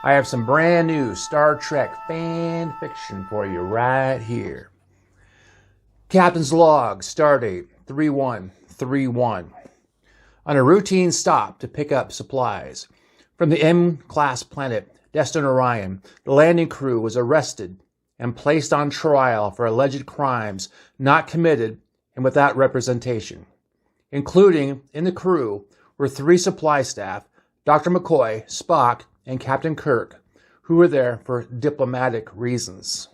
I have some brand new Star Trek fan fiction for you right here. Captain's log, stardate 3131. On a routine stop to pick up supplies from the M-class planet Destin Orion, the landing crew was arrested and placed on trial for alleged crimes not committed and without representation. Including in the crew were 3 supply staff, Dr. McCoy, Spock, and Captain Kirk, who were there for diplomatic reasons.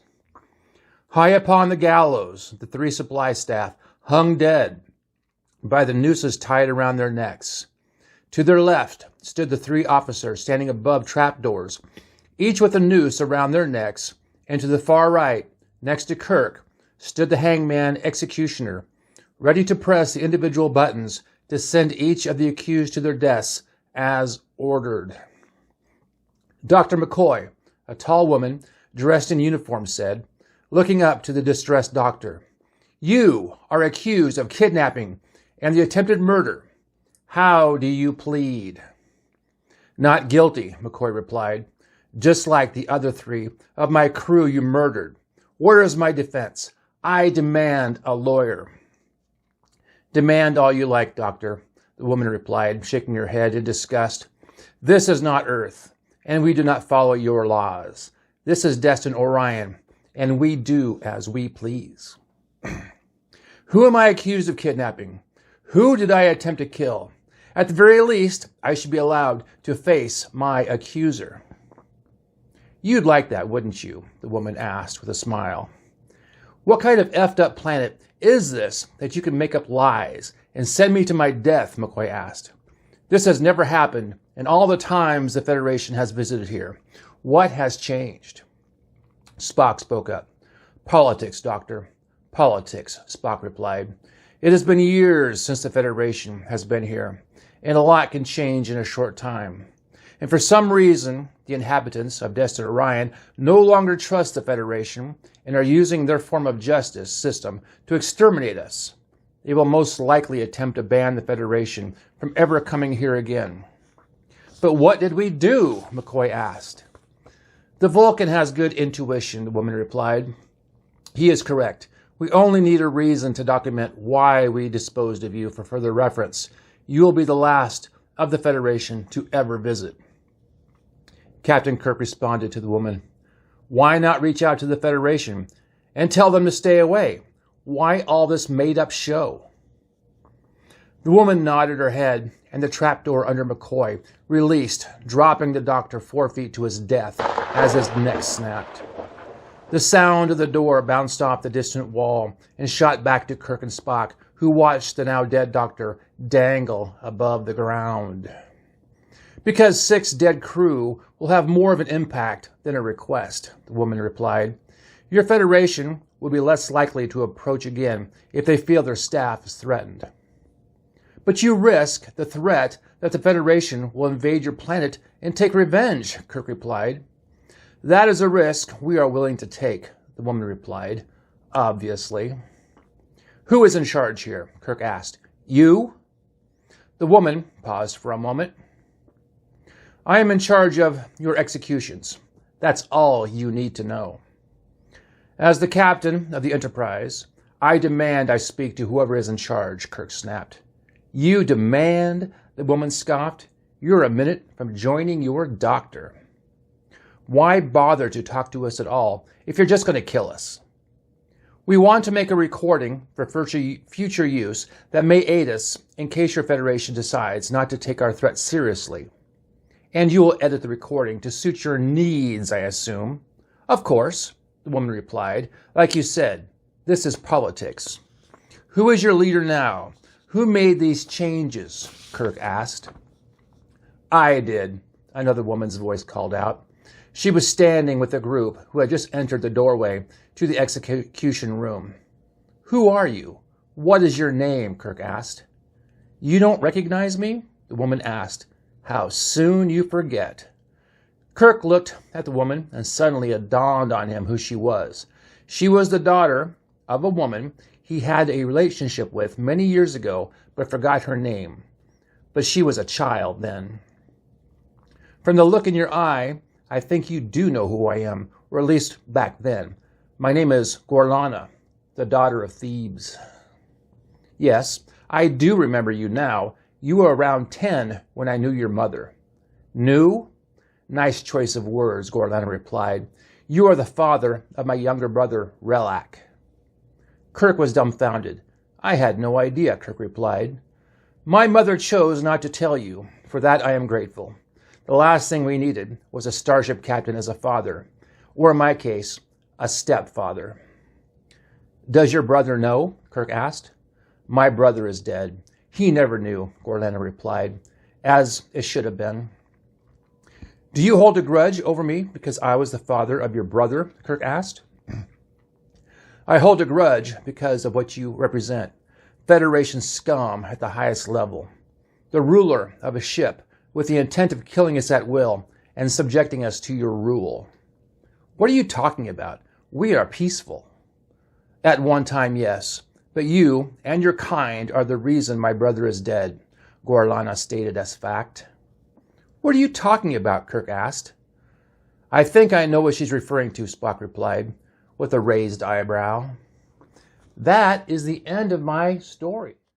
High upon the gallows, the 3 supply staff hung dead by the nooses tied around their necks. To their left stood the 3 officers standing above trapdoors, each with a noose around their necks, and to the far right, next to Kirk, stood the hangman executioner, ready to press the individual buttons to send each of the accused to their deaths as ordered. Dr. McCoy, a tall woman dressed in uniform, said, looking up to the distressed doctor, "You are accused of kidnapping and the attempted murder. How do you plead?" "Not guilty," McCoy replied. "Just like the other 3 of my crew you murdered. Where is my defense? I demand a lawyer." "Demand all you like, doctor," the woman replied, shaking her head in disgust. "This is not Earth, and we do not follow your laws. This is Destin Orion, and we do as we please." "Who am I accused of kidnapping? Who did I attempt to kill? At the very least, I should be allowed to face my accuser." "You'd like that, wouldn't you?" the woman asked with a smile. "What kind of effed up planet is this that you can make up lies and send me to my death?" McCoy asked. "This has never happened in all the times the Federation has visited here. What has changed?" Spock spoke up. "Politics, Doctor. Politics," Spock replied. "It has been years since the Federation has been here, and a lot can change in a short time. And for some reason, the inhabitants of Destin Orion no longer trust the Federation and are using their form of justice system to exterminate us. They will most likely attempt to ban the Federation from ever coming here again." "But what did we do?" McCoy asked. "The Vulcan has good intuition," the woman replied. "He is correct. We only need a reason to document why we disposed of you for further reference. You will be the last of the Federation to ever visit." Captain Kirk responded to the woman, "Why not reach out to the Federation and tell them to stay away? Why all this made-up show?" The woman nodded her head, and the trapdoor under McCoy released, dropping the doctor 4 feet to his death as his neck snapped. The sound of the door bounced off the distant wall and shot back to Kirk and Spock, who watched the now-dead doctor dangle above the ground. "Because 6 dead crew will have more of an impact than a request," the woman replied. "Your Federation will be less likely to approach again if they feel their staff is threatened." "But you risk the threat that the Federation will invade your planet and take revenge," Kirk replied. "That is a risk we are willing to take," the woman replied. "Obviously." "Who is in charge here?" Kirk asked. "You?" The woman paused for a moment. "I am in charge of your executions. That's all you need to know." "As the captain of the Enterprise, I demand I speak to whoever is in charge," Kirk snapped. "You demand?" the woman scoffed. "You're a minute from joining your doctor. Why bother to talk to us at all if you're just going to kill us?" "We want to make a recording for future use that may aid us in case your Federation decides not to take our threat seriously. And you will edit the recording to suit your needs, I assume." "Of course," the woman replied. "Like you said, this is politics." "Who is your leader now? Who made these changes?" Kirk asked. "I did," another woman's voice called out. She was standing with a group who had just entered the doorway to the execution room. "Who are you? What is your name?" Kirk asked. "You don't recognize me?" the woman asked. "How soon you forget." Kirk looked at the woman, and suddenly it dawned on him who she was. She was the daughter of a woman he had a relationship with many years ago, but forgot her name. But she was a child then. "From the look in your eye, I think you do know who I am, or at least back then. My name is Gorlana, the daughter of Thebes. Yes, I do remember you now. You were around 10 when I knew your mother. Knew? Nice choice of words, Gorlana replied. You are the father of my younger brother, Relak. Kirk was dumbfounded. I had no idea, Kirk replied. My mother chose not to tell you. For that I am grateful. The last thing we needed was a starship captain as a father, or in my case, a stepfather. Does your brother know? Kirk asked. My brother is dead. He never knew, Gorlana replied, as it should have been. Do you hold a grudge over me because I was the father of your brother? Kirk asked. I hold a grudge because of what you represent. Federation scum at the highest level. The ruler of a ship with the intent of killing us at will and subjecting us to your rule. What are you talking about? We are peaceful. At one time, yes, but you and your kind are the reason my brother is dead, Gorlana stated as fact. What are you talking about? Kirk asked. I think I know what she's referring to, Spock replied, with a raised eyebrow. That is the end of my story.